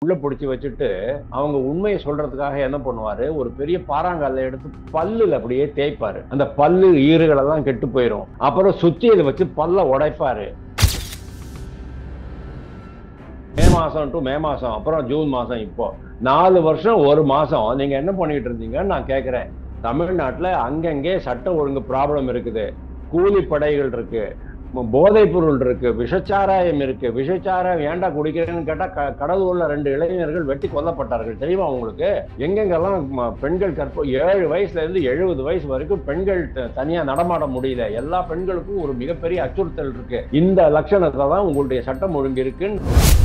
உள்ள பிடிச்சி வச்சுட்டு அவங்க உண்மையை சொல்றதுக்காக என்ன பண்ணுவாரு, ஒரு பெரிய பாறாங்கல்ல எடுத்து பல்லுல அப்படியே தேய்ப்பாரு. அந்த பல்லு ஈறுகள் எல்லாம் கெட்டு போயிடும். அப்புறம் சுத்தியலை வச்சு பல்ல உடைப்பாரு. மே மாசம் டு மே மாசம், அப்புறம் ஜூன் மாசம், இப்போ 4 வருஷம் 1 மாசம் நீங்க என்ன பண்ணிட்டு இருந்தீங்கன்னு நான் கேட்கிறேன். தமிழ்நாட்டுல அங்கங்கே சட்ட ஒழுங்கு ப்ராப்ளம் இருக்குது, கூலிப்படைகள் இருக்கு, போதைப் பொருள் இருக்கு, விஷச்சாராயம் இருக்கு. விஷச்சாராயம் ஏன்டா குடிக்கிறேன்னு கேட்டா கடலூர்ல 2 இளைஞர்கள் வெட்டி கொல்லப்பட்டார்கள் தெரியுமா உங்களுக்கு? எங்கெங்கெல்லாம் பெண்கள் 7 வயசுல இருந்து 70 வயசு வரைக்கும் பெண்கள் தனியா நடமாட முடியல. எல்லா பெண்களுக்கும் ஒரு மிகப்பெரிய அச்சுறுத்தல் இருக்கு. இந்த லட்சணத்தை தான் உங்களுடைய சட்டம் ஒழுங்கு இருக்குன்னு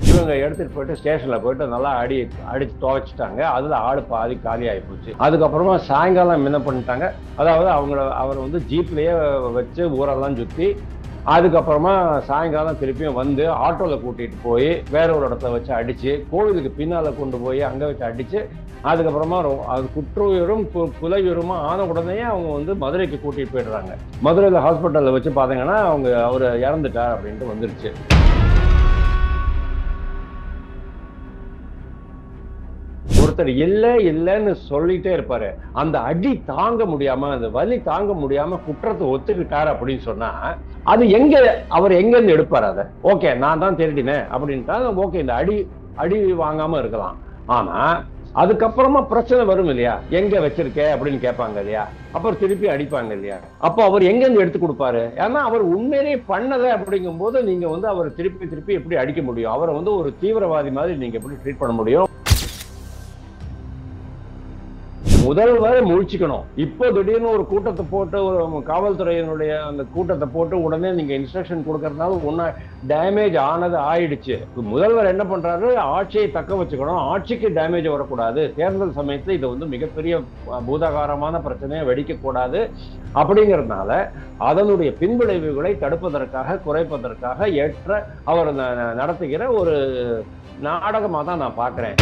இவங்க எடுத்துட்டு போயிட்டு ஸ்டேஷன்ல போயிட்டு நல்லா அடிச்சு துவைச்சிட்டாங்க. அதுல ஆளு பாதி காலி ஆகி போச்சு. அதுக்கப்புறமா சாயங்காலம் என்ன பண்ணிட்டாங்க, அதாவது அவர் வந்து ஜீப்லயே வச்சு ஊரெல்லாம் சுத்தி, அதுக்கப்புறமா சாயங்காலம் திருப்பியும் வந்து ஆட்டோல கூட்டிட்டு போய் வேற ஒரு இடத்துல வச்சு அடிச்சு, கோவிலுக்கு பின்னால கொண்டு போய் அங்க வச்சு அடிச்சு, அதுக்கப்புறமா அது குற்றுயிரும் புலையுருமா ஆன உடனே அவங்க வந்து மதுரைக்கு கூட்டிட்டு போயிடுறாங்க. மதுரையில ஹாஸ்பிட்டல்ல வச்சு பாத்தீங்கன்னா அவர் இறந்துட்டார் அப்படின்ட்டு வந்துருச்சு. ஒருத்தர் இல்லைன்னு சொல்லிட்டே இருப்பாரு. அந்த அடி தாங்க முடியாம, அந்த வலி தாங்க முடியாம குற்றத்தை ஒத்துக்கிட்டாரு அப்படின்னு சொன்னா, அது அவர் எங்க இருந்து எடுப்பாரு? அதை ஓகே நான் தான் திருடினேன் அப்படின்ட்டா ஓகே, இந்த அடி வாங்காம இருக்கலாம். ஆனா அதுக்கப்புறமா பிரச்சனை வரும் இல்லையா, எங்க வச்சிருக்க அப்படின்னு கேட்பாங்க இல்லையா, அப்புறம் திருப்பி அடிப்பாங்க இல்லையா. அப்போ அவர் எங்க இருந்து எடுத்து கொடுப்பாரு? ஏன்னா அவர் உண்மையிலேயே பண்ணதை அப்படிங்கும் போது நீங்க வந்து அவர் திருப்பி எப்படி அடிக்க முடியும்? அவரை வந்து ஒரு தீவிரவாதி மாதிரி நீங்க எப்படி ட்ரீட் பண்ண முடியும்? முதல்வர் முழிச்சுக்கணும். இப்போ திடீர்னு ஒரு கூட்டத்தை போட்டு, ஒரு காவல்துறையினுடைய அந்த கூட்டத்தை போட்டு உடனே நீங்க இன்ஸ்ட்ரக்ஷன் கொடுக்கறதுனால ஒன்னும் டேமேஜ் ஆயிடுச்சு. முதல்வர் என்ன பண்றாரு, ஆட்சியை தக்க வச்சுக்கணும், ஆட்சிக்கு டேமேஜ் வரக்கூடாது, தேர்தல் சமயத்தில் இதை வந்து மிகப்பெரிய பூதாகாரமான பிரச்சனையை வெடிக்க கூடாது அப்படிங்கிறதுனால அதனுடைய பின்விளைவுகளை தடுப்பதற்காக குறைப்பதற்காக ஏற்ற அவர் நடத்துகிற ஒரு நாடகமா தான் நான் பார்க்கிறேன்.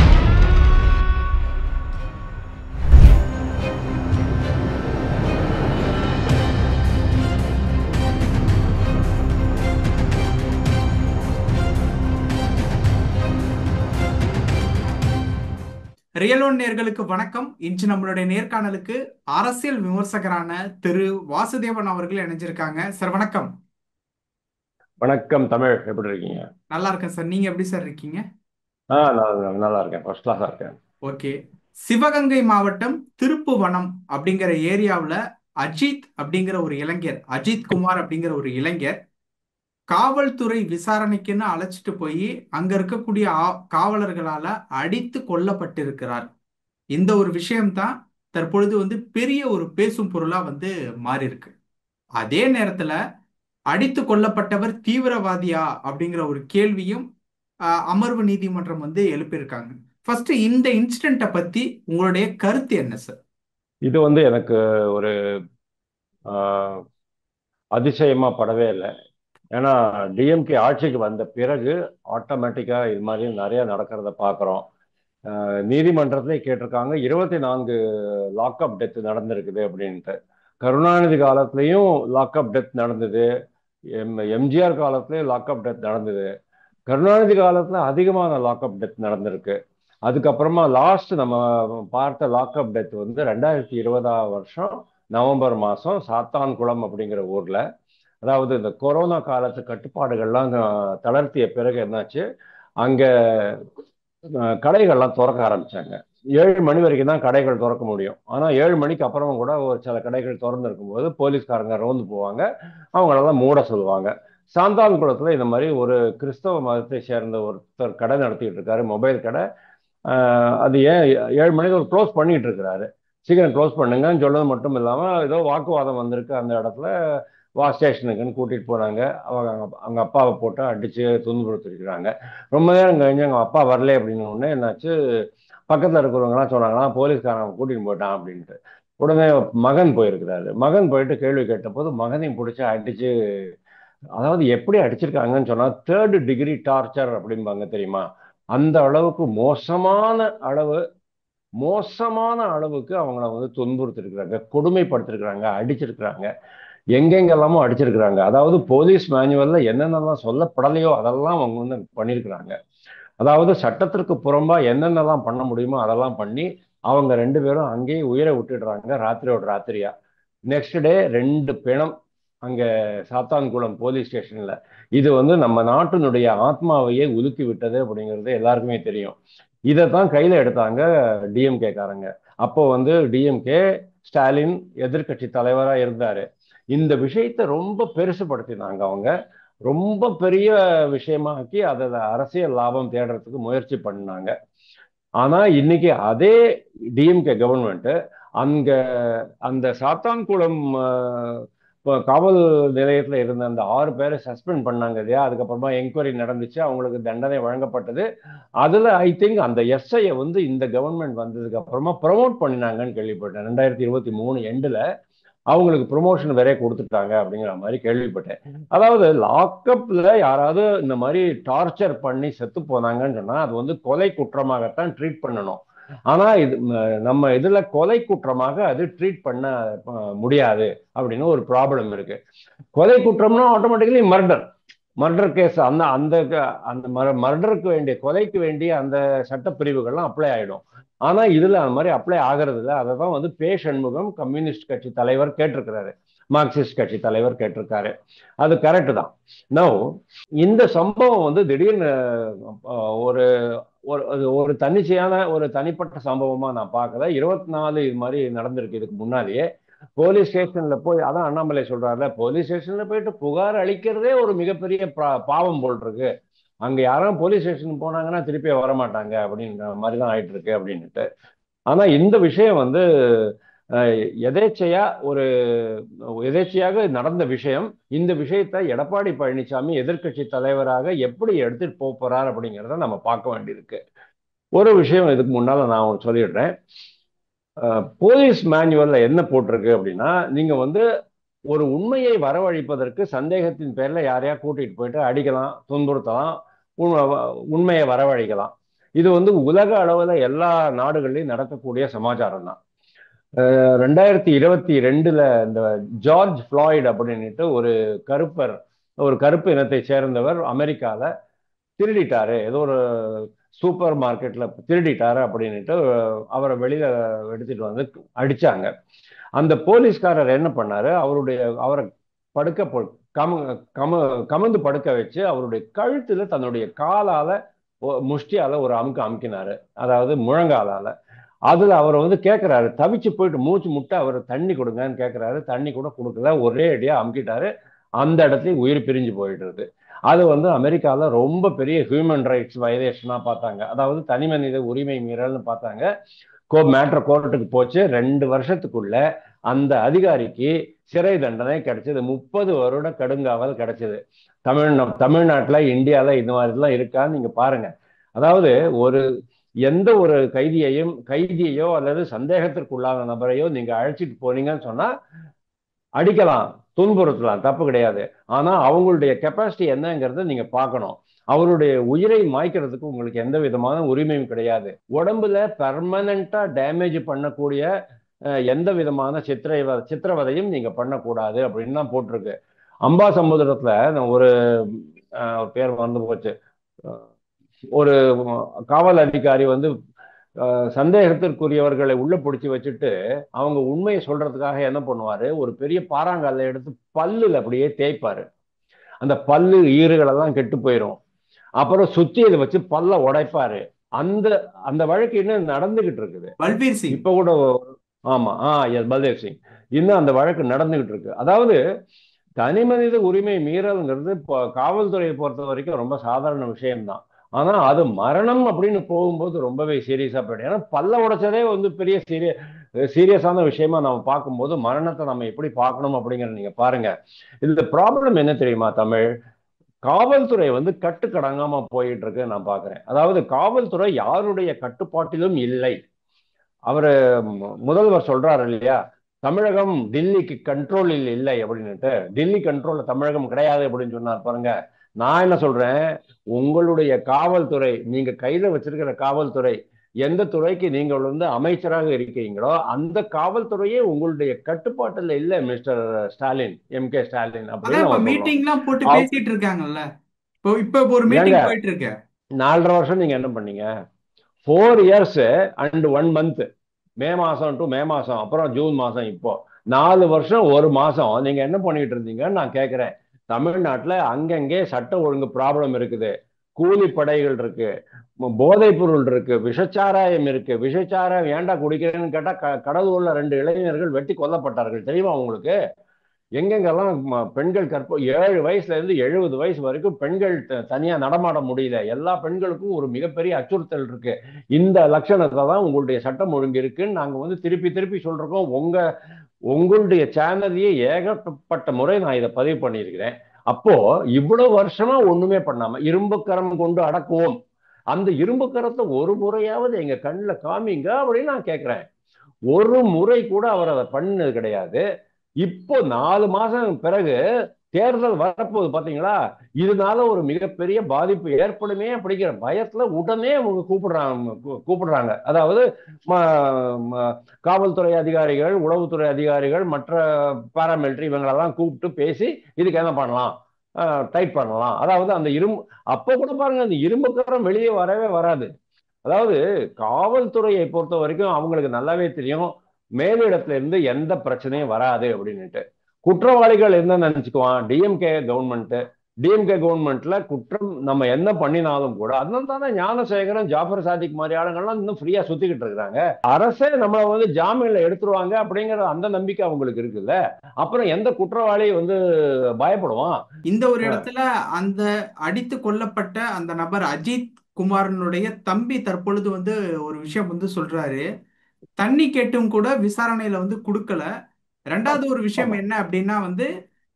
ரியலோன் நேர்களுக்கு வணக்கம். இன்று நம்மளுடைய நேர்காணலுக்கு அரசியல் விமர்சகரான திரு வாசுதேவன் அவர்கள் இணைஞ்சிருக்காங்க. சார் வணக்கம். வணக்கம் தமிழ், எப்படி இருக்கீங்க? நல்லா இருக்கேன் சார், நீங்க எப்படி சார் இருக்கீங்க? நல்லா இருக்கேன், ஃபர்ஸ்ட் கிளாஸா இருக்கேன். ஓகே. சிவகங்கை மாவட்டம் திருப்புவனம் அப்படிங்கிற ஏரியாவில் அஜித் அப்படிங்கிற ஒரு இளைஞர், அஜித் குமார் அப்படிங்கிற ஒரு இளைஞர் காவல்துறை விசாரணைக்குன்னு அழைச்சிட்டு போய் அங்க இருக்கக்கூடிய காவலர்களால அடித்து கொல்லப்பட்டிருக்கிறார். இந்த ஒரு விஷயம்தான் தற்பொழுது வந்து பெரிய ஒரு பேசும் பொருளா வந்து மாறி இருக்கு. அதே நேரத்துல அடித்து கொல்லப்பட்டவர் தீவிரவாதியா அப்படிங்கிற ஒரு கேள்வியும் அமர்வு நீதிமன்றம் வந்து எழுப்பியிருக்காங்க. ஃபர்ஸ்ட் இந்த இன்சிடென்ட்டை பத்தி உங்களுடைய கருத்து என்ன சார்? இது வந்து எனக்கு ஒரு அதிசயமா படவே இல்லை. ஏன்னா டிஎம்கே ஆட்சிக்கு வந்த பிறகு ஆட்டோமேட்டிக்கா இது மாதிரி நிறைய நடக்கிறத பார்க்குறோம். நீதிமன்றத்திலே கேட்டிருக்காங்க, 24 லாக்அப் டெத் நடந்திருக்குது அப்படின்ட்டு. கருணாநிதி காலத்திலையும் லாக்அப் டெத் நடந்தது, எம்ஜிஆர் காலத்திலையும் லாக்அப் டெத் நடந்தது. கருணாநிதி காலத்துல அதிகமான லாக்அப் டெத் நடந்திருக்கு. அதுக்கப்புறமா லாஸ்ட் நம்ம பார்த்த லாக்அப் டெத் வந்து 2020 வருஷம் நவம்பர் மாசம் சாத்தான்குளம் அப்படிங்கிற ஊர்ல. அதாவது இந்த கொரோனா காலத்து கட்டுப்பாடுகள்லாம் தளர்த்திய பிறகு என்னாச்சு, அங்க கடைகள்லாம் திறக்க ஆரம்பிச்சாங்க. 7 மணி வரைக்கும் தான் கடைகள் திறக்க முடியும். ஆனா 7 மணிக்கு அப்புறமும் கூட ஒரு சில கடைகள் திறந்து இருக்கும்போது போலீஸ்காரங்க ரோந்து போவாங்க, அவங்களெல்லாம் மூட சொல்லுவாங்க. சாந்தான்குளத்துல இந்த மாதிரி ஒரு கிறிஸ்தவ மதத்தை சேர்ந்த ஒருத்தர் கடை நடத்திட்டு இருக்காரு, மொபைல் கடை. அது ஏன் 7 மணிக்கு ஒரு க்ளோஸ் பண்ணிட்டு இருக்கிறாரு, சீக்கிரம் க்ளோஸ் பண்ணுங்கன்னு சொல்றது மட்டும் இல்லாம ஏதோ வாக்குவாதம் வந்திருக்கு அந்த இடத்துல. ஸ்டேஷனுக்குன்னு கூட்டிட்டு போனாங்க. அவங்க அப்பாவை போட்டு அடிச்சு துன்புறுத்திருக்கிறாங்க. ரொம்ப நேரம் கழிஞ்சு அவங்க அப்பா வரல அப்படின்னு உடனே என்னாச்சு, பக்கத்துல இருக்கிறவங்கலாம் சொன்னாங்களாம் போலீஸ்காரன் கூட்டிட்டு போயிட்டான் அப்படின்ட்டு. உடனே மகன் போயிருக்கிறாரு. மகன் போயிட்டு கேள்வி கேட்ட போது மகனையும் பிடிச்சி அடிச்சு, அதாவது எப்படி அடிச்சிருக்காங்கன்னு சொன்னா 3rd டிகிரி டார்ச்சர் அப்படிம்பாங்க தெரியுமா, அந்த அளவுக்கு மோசமான அளவுக்கு அவங்கள வந்து துன்புறுத்திருக்கிறாங்க, கொடுமைப்படுத்திருக்கிறாங்க, அடிச்சிருக்கிறாங்க. எங்கெங்கெல்லாமோ அடிச்சிருக்கிறாங்க. அதாவது போலீஸ் மேனுவல்ல என்னென்னலாம் சொல்லப்படலையோ அதெல்லாம் அவங்க வந்து பண்ணியிருக்கிறாங்க. அதாவது சட்டத்திற்கு புறம்பா என்னென்னலாம் பண்ண முடியுமோ அதெல்லாம் பண்ணி அவங்க 2 பேரும் அங்கேயே உயிரை விட்டுடுறாங்க, ராத்திரியோட ராத்திரியா. நெக்ஸ்ட் டே 2 பிணம் அங்க சாத்தான்குளம் போலீஸ் ஸ்டேஷன்ல. இது வந்து நம்ம நாட்டினுடைய ஆத்மாவையே உலுக்கி விட்டது அப்படிங்கிறது எல்லாருக்குமே தெரியும். இதைத்தான் கையில எடுத்தாங்க டிஎம்கே காரங்க. அப்போ வந்து டிஎம்கே ஸ்டாலின் எதிர்க்கட்சி தலைவரா இருந்தாரு. இந்த விஷயத்தை ரொம்ப பெருசுபடுத்தினாங்க அவங்க. ரொம்ப பெரிய விஷயமாக்கி அதில் அரசியல் லாபம் தேடுறதுக்கு முயற்சி பண்ணாங்க. ஆனா இன்னைக்கு அதே டிஎம்கே கவர்மெண்ட் அங்க அந்த சாத்தான்குளம் காவல் நிலையத்தில் இருந்த அந்த 6 பேரை சஸ்பெண்ட் பண்ணாங்க இல்லையா? அதுக்கப்புறமா என்கொயரி நடந்துச்சு, அவங்களுக்கு தண்டனை வழங்கப்பட்டது. அதுல ஐ திங்க் அந்த எஸ்ஐயை வந்து இந்த கவர்மெண்ட் வந்ததுக்கு அப்புறமா ப்ரமோட் பண்ணினாங்கன்னு கேள்விப்பட்டேன். 2023 எண்டுல அவங்களுக்கு ப்ரொமோஷன் வேற கொடுத்துட்டாங்க அப்படிங்கிற மாதிரி கேள்விப்பட்டேன். அதாவது லாக்அப்ல யாராவது இந்த மாதிரி டார்ச்சர் பண்ணி செத்து போனாங்கன்னு சொன்னா அது வந்து கொலை குற்றமாகத்தான் ட்ரீட் பண்ணணும். ஆனா இது நம்ம இதுல கொலை குற்றமாக அது ட்ரீட் பண்ண முடியாது அப்படின்னு ஒரு ப்ராப்ளம் இருக்கு. கொலை குற்றம்னா ஆட்டோமேட்டிக்கலி மர்டர். மர்டர் கேஸ் அந்த அந்த அந்த மர்டருக்கு வேண்டிய கொலைக்கு வேண்டிய அந்த சட்டப்பிரிவுகள்லாம் அப்ளை ஆயிடும். ஆனா இதுல அந்த மாதிரி அப்ளை ஆகிறது இல்லை. அதை தான் வந்து பே சண்முகம் கம்யூனிஸ்ட் கட்சி தலைவர் கேட்டிருக்கிறாரு, மார்க்சிஸ்ட் கட்சி தலைவர் கேட்டிருக்காரு. அது கரெக்ட் தான். நோ, இந்த சம்பவம் வந்து திடீர்னு ஒரு ஒரு தன்னிச்சையான ஒரு தனிப்பட்ட சம்பவமா நான் பார்க்கல. 24 இது மாதிரி நடந்திருக்கு இதுக்கு முன்னாலேயே. போலீஸ் ஸ்டேஷன்ல போய், அதான் அண்ணாமலை சொல்றாருல, போலீஸ் ஸ்டேஷன்ல போயிட்டு புகார் அளிக்கிறதே ஒரு மிகப்பெரிய பாவம் போல் இருக்கு. அங்க யாரும் போலீஸ் ஸ்டேஷன் போனாங்கன்னா திருப்பி வர மாட்டாங்க அப்படின்ற மாதிரி தான் ஆயிட்டு இருக்கு அப்படின்னுட்டு. ஆனா இந்த விஷயம் வந்து எதேச்சையா ஒரு எதேச்சையாக நடந்த விஷயம். இந்த விஷயத்தை எடப்பாடி பழனிசாமி எதிர்க்கட்சி தலைவராக எப்படி எடுத்துட்டு போறார் அப்படிங்கிறத நம்ம பார்க்க வேண்டியிருக்கு. ஒரு விஷயம் இதுக்கு முன்னால நான் சொல்லிடுறேன். போலீஸ் மேனுவல்ல என்ன போட்டிருக்கு அப்படின்னா, நீங்க வந்து ஒரு உண்மையை வரவழைப்பதற்கு சந்தேகத்தின் பேர்ல யாரையா கூட்டிட்டு போயிட்டு அடிக்கலாம், துன்புறுத்தலாம், உண்மையை வரவழைக்கலாம். இது வந்து உலக அளவுல எல்லா நாடுகள்லையும் நடக்கக்கூடிய சமாச்சாரம் தான். 2022 இந்த ஜார்ஜ் ஃபிளாய்டு அப்படின்ட்டு ஒரு கருப்பு இனத்தை சேர்ந்தவர் அமெரிக்கால திருடிட்டாரு, ஏதோ ஒரு சூப்பர் மார்க்கெட்ல திருடிட்டாரு அப்படின்ட்டு அவரை வெளியில எடுத்துட்டு வந்து அடிச்சாங்க. அந்த போலீஸ்காரர் என்ன பண்ணாரு, அவரை படுக்க கம கம கமந்து படுக்க வச்சு அவருடைய கழுத்துல தன்னுடைய காலால முஷ்டியால ஒரு அமுக்கினாரு, அதாவது முழங்காலால. அதுல அவர் வந்து கேட்கிறாரு, தவிச்சு போயிட்டு மூச்சு முட்டை அவர் தண்ணி கொடுங்கன்னு கேட்கிறாரு. தண்ணி கூட கொடுக்கல, ஒரே அடியா அமுக்கிட்டாரு. அந்த இடத்துல உயிர் பிரிஞ்சு போயிடுறது. அது வந்து அமெரிக்கால ரொம்ப பெரிய ஹியூமன் ரைட்ஸ் வயலேஷனா பார்த்தாங்க, அதாவது தனி மனித உரிமை மீறல்னு பார்த்தாங்க. மேட்டர் கோர்ட்டுக்கு போச்சு. 2 வருஷத்துக்குள்ள அந்த அதிகாரிக்கு சிறை தண்டனை கிடைச்சது. 30 வருட கடுங்காவல் கிடைச்சது. தமிழ்நாட்டுல இந்தியால இந்த மாதிரிலாம் இருக்கான்னு நீங்க பாருங்க. அதாவது ஒரு எந்த ஒரு கைதியையோ அல்லது சந்தேகத்திற்குள்ளான நபரையோ நீங்க அழைச்சிட்டு போனீங்கன்னு சொன்னா அடிக்கலாம், துன்புறுத்தலாம், தப்பு கிடையாது. ஆனா அவங்களுடைய கெப்பாசிட்டி என்னங்கிறத நீங்க பார்க்கணும். அவருடைய உயிரை மாய்க்கிறதுக்கு உங்களுக்கு எந்த விதமான உரிமையும் கிடையாது. உடம்புல பெர்மனண்டா டேமேஜ் பண்ணக்கூடிய எந்த விதமான சித்திரவதையும் நீங்க பண்ணக்கூடாது அப்படின்னு தான் போட்டிருக்கு. அம்பாசமுத்திரத்துல ஒரு பேர் வந்து போச்சு, ஒரு காவல் அதிகாரி வந்து சந்தேகத்திற்குரியவர்களை உள்ள பிடிச்சி வச்சுட்டு அவங்க உண்மையை சொல்றதுக்காக என்ன பண்ணுவாரு, ஒரு பெரிய பாறாங்கல்ல எடுத்து பல்லுல அப்படியே தேய்ப்பாரு. அந்த பல்லு ஈறுகள் எல்லாம் கெட்டு போயிடும். அப்புறம் சுத்தியில வச்சு பல்ல உடைப்பாரு. அந்த அந்த வழக்கு இன்னும் நடந்துகிட்டு இருக்குது. பல்பீர் சிங் இப்ப கூட. ஆமா, பல்தேவ் சிங். இன்னும் அந்த வழக்கு நடந்துகிட்டு இருக்கு. அதாவது தனி மனித உரிமை மீறல்ங்கிறது காவல்துறையை பொறுத்த வரைக்கும் ரொம்ப சாதாரண விஷயம்தான். ஆனா அது மரணம் அப்படின்னு போகும்போது ரொம்பவே சீரியஸா போயிடும். ஏன்னா பல்ல உடைச்சதே வந்து பெரிய சீரியஸான விஷயமா நம்ம பார்க்கும்போது மரணத்தை நம்ம எப்படி பார்க்கணும் அப்படிங்கிறத நீங்க பாருங்க. இந்த ப்ராப்ளம் என்ன தெரியுமா? காவல்துறை வந்து கட்டுக்கடங்காம போயிட்டு இருக்கு நான் பாக்குறேன். அதாவது காவல்துறை யாருடைய கட்டுப்பாட்டிலும் இல்லை. அவரு முதல்வர் சொல்றாரு இல்லையா, தமிழகம் டில்லிக்கு கண்ட்ரோலில் இல்லை அப்படின்னுட்டு. டில்லி கண்ட்ரோல்ல தமிழகம் கிடையாது அப்படின்னு சொன்னார் பாருங்க. நான் என்ன சொல்றேன், உங்களுடைய காவல்துறை, நீங்க கையில வச்சிருக்கிற காவல்துறை எந்த துறைக்கு நீங்கள் வந்து அமைச்சராக இருக்கீங்களோ அந்த காவல்துறையே உங்களுடைய கட்டுப்பாட்டில் இல்லை மிஸ்டர் ஸ்டாலின், எம்.கே. ஸ்டாலின் அதான் அப்படின்னு இப்ப நம்ம சொல்றோம். மீட்டிங்லாம் போட்டு பேசிட்டு இருக்காங்கல்ல. இப்போ ஒரு ஏங்க, மீட்டிங் போயிட்டு இருக்கு. 4.5 வருஷம் நீங்க என்ன பண்ணீங்க? 4 years and 1 month. மே மாசம் டு மே மாசம், அப்புறம் ஜூன் மாசம், இப்போ 4 வருஷம் 1 மாசம் நீங்க என்ன பண்ணிட்டு இருந்தீங்கன்னு நான் கேட்கிறேன். தமிழ்நாட்டுல அங்கங்கே சட்ட ஒழுங்கு ப்ராப்ளம் இருக்குது. கூலிப்படைகள் இருக்கு, போதைப் பொருள் இருக்கு, விஷச்சாராயம் இருக்கு. விஷச்சாராயம் ஏன்டா குடிக்கிறேன்னு கேட்டா கடலூர்ல 2 இளைஞர்கள் வெட்டி கொல்லப்பட்டார்கள், தெரியுமா உங்களுக்கு? எங்கெங்கெல்லாம் பெண்கள் 7 வயசுல இருந்து 70 வயசு வரைக்கும் பெண்கள் தனியா நடமாட முடியல. எல்லா பெண்களுக்கும் ஒரு மிகப்பெரிய அச்சுறுத்தல் இருக்கு. இந்த லட்சணத்தை தான் உங்களுடைய சட்டம் ஒழுங்கு இருக்குன்னு நாங்க வந்து திருப்பி திருப்பி சொல்றோம். உங்களுடைய சேனல்லையே ஏகப்பட்ட முறை நான் இதை பதிவு பண்ணியிருக்கிறேன். அப்போ இவ்வளவு வருஷமா ஒண்ணுமே பண்ணாம இரும்பு கரம் கொண்டு அடக்குவோம், அந்த இரும்பு கரத்தை ஒரு முறையாவது எங்க கண்ணுல காமிங்க அப்படின்னு நான் கேட்கிறேன். ஒரு முறை கூட அவர் அதை பண்ணது கிடையாது. இப்போ 4 மாசம் பிறகு தேர்தல் வரப்போகுது பாத்தீங்களா? இதனால ஒரு மிகப்பெரிய பாதிப்பு ஏற்படுமே அப்படிங்கிற பயத்துல உடனே அவங்க கூப்பிடுறாங்க. அதாவது காவல்துறை அதிகாரிகள், உளவுத்துறை அதிகாரிகள், மற்ற பாராமிலிட்டரி இவங்களெல்லாம் கூப்பிட்டு பேசி இதுக்கு என்ன பண்ணலாம், டைட் பண்ணலாம். அதாவது அந்த இரும்பு, அப்போ கூட பாருங்க அந்த இரும்பு கரம் வெளியே வரவே வராது. அதாவது காவல்துறையை பொறுத்த வரைக்கும் அவங்களுக்கு நல்லாவே தெரியும் மேலிடத்துல இருந்து எந்த பிரச்சனையும் வராது அப்படின்னுட்டு. குற்றவாளிகள் என்ன நினைச்சுக்குவான், டிஎம்கே கவர்மெண்ட்ல குற்றம் நம்ம என்ன பண்ணினாலும் கூட, அதனால தானே ஞானசேகரன், ஜாஃபர் சாதிக் மாதிரி ஆளுங்கள்லாம் இன்னும் ஃப்ரீயா சுத்திக்கிட்டு இருக்காங்க. அரசே நம்மளை வந்து ஜாமீன்ல எடுத்துருவாங்க அப்படிங்கிற அந்த நம்பிக்கை அவங்களுக்கு இருக்குல்ல. அப்புறம் எந்த குற்றவாளி வந்து பயப்படுவான்? இந்த ஒரு இடத்துல அந்த அடித்து கொல்லப்பட்ட அந்த நபர் அஜித் குமாரனுடைய தம்பி தற்பொழுது ஒரு விஷயம் சொல்றாரு. தண்ணி கேட்டும் கூட விசாரணையில கொடுக்கல. ரெண்டாவது ஒரு விஷயம் ஆமா, என்ன அப்படின்னா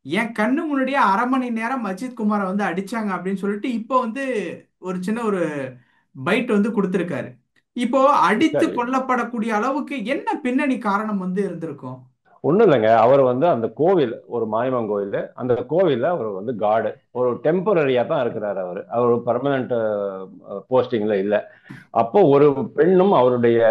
என் கண்ணு முன்னாடியே 1/2 மணி நேரம் அஜித் குமாரை அடிச்சாங்க அப்படின்னு சொல்லிட்டு இப்போ ஒரு சின்ன ஒரு பைட் கொடுத்திருக்காரு. இப்போ அடித்து சரி. கொல்லப்படக்கூடிய அளவுக்கு என்ன பின்னணி காரணம் இருந்திருக்கும்? ஒண்ணும் இல்லைங்க. அவர் வந்து அந்த கோவில், ஒரு மாயமன் கோவில், அந்த கோவில்ல அவர் வந்து காடு, ஒரு டெம்பரரியா தான் இருக்கிறாரு. அவர் பர்மனன்ட் போஸ்டிங்ல இல்ல. அப்போ ஒரு பெண்ணும் அவருடைய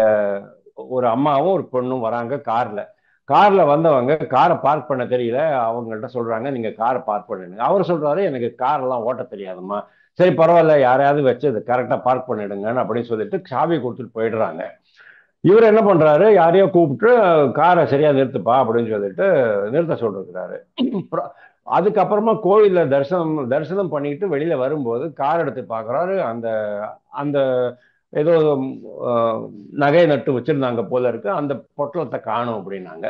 ஒரு அம்மாவும் ஒரு பொண்ணும் வராங்க கார்ல. கார்ல வந்தவங்க காரை பார்க் பண்ண தெரியல, அவங்கள்ட்ட சொல்றாங்க நீங்க காரை பார்க் பண்ணுங்க. அவர் சொல்றாரு எனக்கு கார் எல்லாம் ஓட்ட தெரியாதும்மா. சரி பரவாயில்ல, யாரையாவது வச்சு அது கரெக்டா பார்க் பண்ணிடுங்கன்னு அப்படின்னு சொல்லிட்டு சாவி கொடுத்துட்டு போயிடுறாங்க. இவர் என்ன பண்றாரு, யாரையோ கூப்பிட்டு காரை சரியா நிறுத்துப்பா அப்படின்னு சொல்லிட்டு நிறுத்த சொல்லிருக்கிறாரு. அதுக்கப்புறமா கோவில்ல தரிசனம் தரிசனம் பண்ணிட்டு வெளியில வரும்போது கார் எடுத்து பாக்குறாரு. அந்த அந்த ஏதோ நகை நட்டு வச்சிருந்தாங்க போல இருக்கு, அந்த பொட்டலத்தை காணும் அப்படின்னாங்க.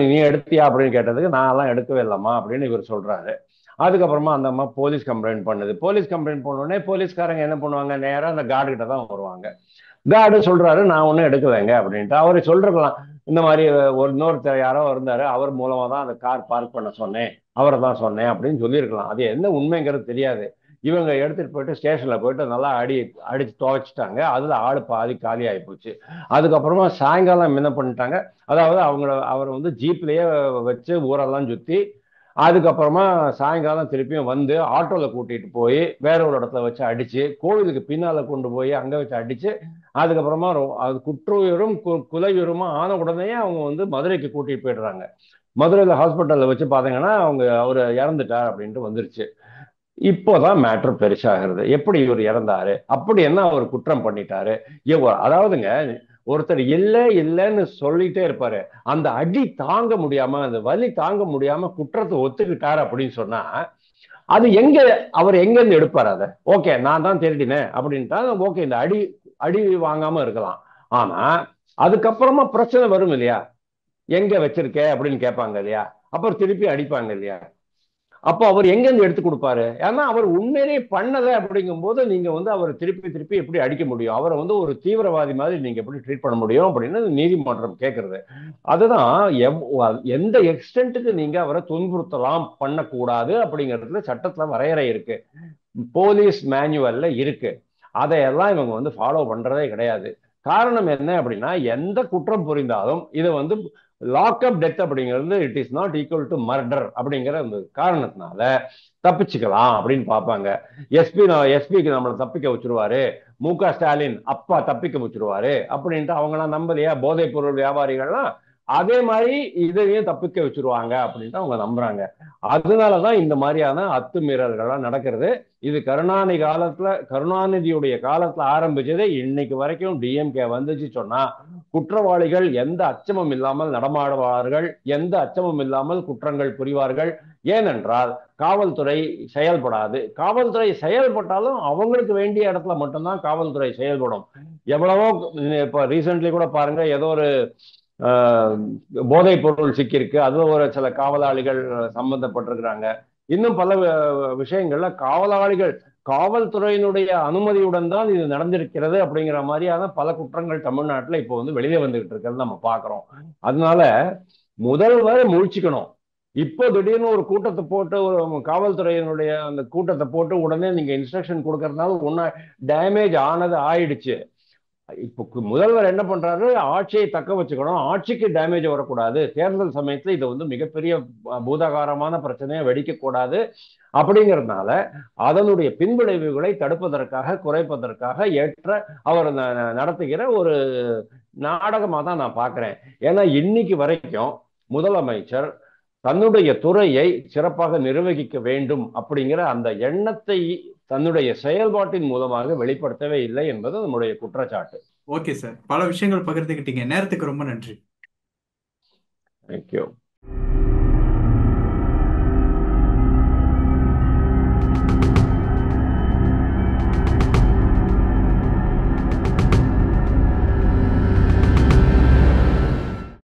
நீ எடுத்தியா அப்படின்னு கேட்டதுக்கு நான் எல்லாம் எடுக்கவே இல்லம்மா அப்படின்னு இவர் சொல்றாரு. அதுக்கப்புறமா அந்த அம்மா போலீஸ் கம்ப்ளைண்ட் பண்ணுது. போலீஸ் கம்ப்ளைண்ட் பண்ண உடனே போலீஸ்காரங்க என்ன பண்ணுவாங்க, நேரம் அந்த கார்டு கிட்ட தான் வருவாங்க. கார்டு சொல்றாரு நான் ஒன்றும் எடுக்கலைங்க அப்படின்ட்டு. அவரை சொல்றலாம் இந்த மாதிரி இன்னொருத்தர் யாரோ இருந்தாரு, அவர் மூலமா தான் அந்த கார் பார்க் பண்ண சொன்னேன், அவரை தான் சொன்னேன் அப்படின்னு சொல்லியிருக்கலாம். அது என்ன உண்மைங்கிறது தெரியாது. இவங்க எடுத்துட்டு போயிட்டு ஸ்டேஷன்ல போயிட்டு நல்லா அடிச்சு துவைச்சிட்டாங்க. அதுல ஆளு பாதி காலி ஆகி போச்சு. அதுக்கப்புறமா சாயங்காலம் என்ன பண்ணிட்டாங்க, அதாவது அவர் வந்து ஜீப்லயே வச்சு ஊரெல்லாம் சுத்தி, அதுக்கப்புறமா சாயங்காலம் திருப்பியும் வந்து ஆட்டோல கூட்டிட்டு போய் வேற ஒரு இடத்துல வச்சு அடிச்சு, கோவிலுக்கு பின்னால கொண்டு போய் அங்க வச்சு அடிச்சு, அதுக்கப்புறமா அது குற்றுயிரும் குலையுருமா ஆன உடனே அவங்க வந்து மதுரைக்கு கூட்டிட்டு போயிடுறாங்க. மதுரையில ஹாஸ்பிட்டல்ல வச்சு பாத்தீங்கன்னா அவர் இறந்துட்டார் அப்படின்ட்டு வந்துருச்சு. இப்போதான் மேட்ரு பெருசாகிறது. எப்படி இவர் இறந்தாரு, அப்படி என்ன அவர் குற்றம் பண்ணிட்டாரு? அதாவதுங்க, ஒருத்தர் இல்லைன்னு சொல்லிட்டே இருப்பாரு. அந்த அடி தாங்க முடியாம, அந்த வலி தாங்க முடியாம குற்றத்தை ஒத்துக்கிட்டாரு அப்படின்னு சொன்னா, அது அவர் எங்க இருந்து எடுப்பாரு அதை? ஓகே நான் தான் திருடினேன் அப்படின்ட்டா ஓகே, இந்த அடி அடி வாங்காம இருக்கலாம். ஆனா அதுக்கப்புறமா பிரச்சனை வரும் இல்லையா, எங்க வச்சிருக்க அப்படின்னு கேட்பாங்க இல்லையா, அப்புறம் திருப்பி அடிப்பாங்க இல்லையா. அப்போ அவர் எங்க இருந்து எடுத்து கொடுப்பாரு? ஏன்னா அவர் உண்மையிலேயே பண்ணல அப்படிங்கும் போது நீங்க வந்து அவர் திருப்பி திருப்பி எப்படி அடிக்க முடியும்? அவரை வந்து ஒரு தீவிரவாதி மாதிரி நீங்க எப்படி ட்ரீட் பண்ண முடியும் அப்படின்னு நீதிமன்றம் கேட்கறது. அதுதான் எந்த எக்ஸ்டென்ட்டுக்கு நீங்க அவரை துன்புறுத்தலாம் பண்ணக்கூடாது அப்படிங்கிறதுல சட்டத்துல வரையறை இருக்கு, போலீஸ் மேனுவல்ல இருக்கு. அதையெல்லாம் இவங்க வந்து ஃபாலோ பண்றதே கிடையாது. காரணம் என்ன அப்படின்னா, எந்த குற்றம் புரிந்தாலும் இதை வந்து லாக்அப் டெத் அப்படிங்கிறது it is not equal to murder அப்படிங்கிற அந்த காரணத்தினால தப்பிச்சுக்கலாம் அப்படின்னு பார்ப்பாங்க. எஸ்பிக்கு நம்மளை தப்பிக்க வச்சிருவாரு, மு.க. ஸ்டாலின் அப்பா தப்பிக்க வச்சிருவாரு அப்படின்ட்டு அவங்கலாம் நம்பலையா போதைப் பொருள் வியாபாரிகள்லாம். அதே மாதிரி இதையும் தப்பிக்க வச்சிருவாங்க அப்படின்ட்டு அவங்க நம்புறாங்க. அதனாலதான் இந்த மாதிரியான அத்துமீறல்கள்லாம் நடக்கிறது. இது கருணாநிதியுடைய காலத்துல ஆரம்பிச்சது, இன்னைக்கு வரைக்கும் டிஎம்கே வந்துச்சு சொன்னா குற்றவாளிகள் எந்த அச்சமும் இல்லாமல் நடமாடுவார்கள், எந்த அச்சமும் இல்லாமல் குற்றங்கள் புரிவார்கள். ஏனென்றால் காவல்துறை செயல்படாது. காவல்துறை செயல்பட்டாலும் அவங்களுக்கு வேண்டிய இடத்துல மட்டும்தான் காவல்துறை செயல்படும். எவ்வளவோ இப்ப ரீசென்ட்லி கூட பாருங்க, ஏதோ ஒரு போதைப் பொருள் சிக்கியிருக்கு, அதுல ஒரு சில காவலாளிகள் சம்பந்தப்பட்டிருக்கிறாங்க. இன்னும் பல விஷயங்கள்ல காவல்துறையினுடைய அனுமதியுடன் தான் இது நடந்திருக்கிறது அப்படிங்கிற மாதிரியான பல குற்றங்கள் தமிழ்நாட்டில் இப்போ வந்து வெளியே வந்துகிட்டு இருக்கிறது நம்ம பார்க்கிறோம். அதனால முதல்வர் முழிச்சுக்கணும். இப்போ திடீர்னு ஒரு கூட்டத்தை போட்டு, ஒரு காவல்துறையினுடைய அந்த கூட்டத்தை போட்டு உடனே நீங்க இன்ஸ்ட்ரக்ஷன் கொடுக்கறதுனால ஒன்னா டேமேஜ் ஆனது ஆயிடுச்சு. இப்போ முதல்வர் என்ன பண்றாரு, ஆட்சியை தக்க வச்சுக்கணும், ஆட்சிக்கு டேமேஜ் வரக்கூடாது, தேர்தல் சமயத்துல இதை வந்து மிகப்பெரிய பூதாகாரமான பிரச்சனையை வெடிக்க கூடாது அப்படிங்கிறதுனால அதனுடைய பின்விளைவுகளை தடுப்பதற்காக குறைப்பதற்காக ஏற்ற அவர் நடத்துகிற ஒரு நாடகமா தான் நான் பார்க்கிறேன். ஏன்னா இன்னைக்கு வரைக்கும் முதலமைச்சர் தன்னுடைய துறையை சிறப்பாக நிர்வகிக்க வேண்டும் அப்படிங்கிற அந்த எண்ணத்தை தன்னுடைய செயல்பாட்டின் மூலமாக வெளிப்படுத்தவே இல்லை என்பது நம்முடைய குற்றச்சாட்டு. ஓகே சார், பல விஷயங்கள் பகிர்ந்துக்கிட்டீங்க. நேரத்துக்கு ரொம்ப நன்றி. தேங்க்யூ.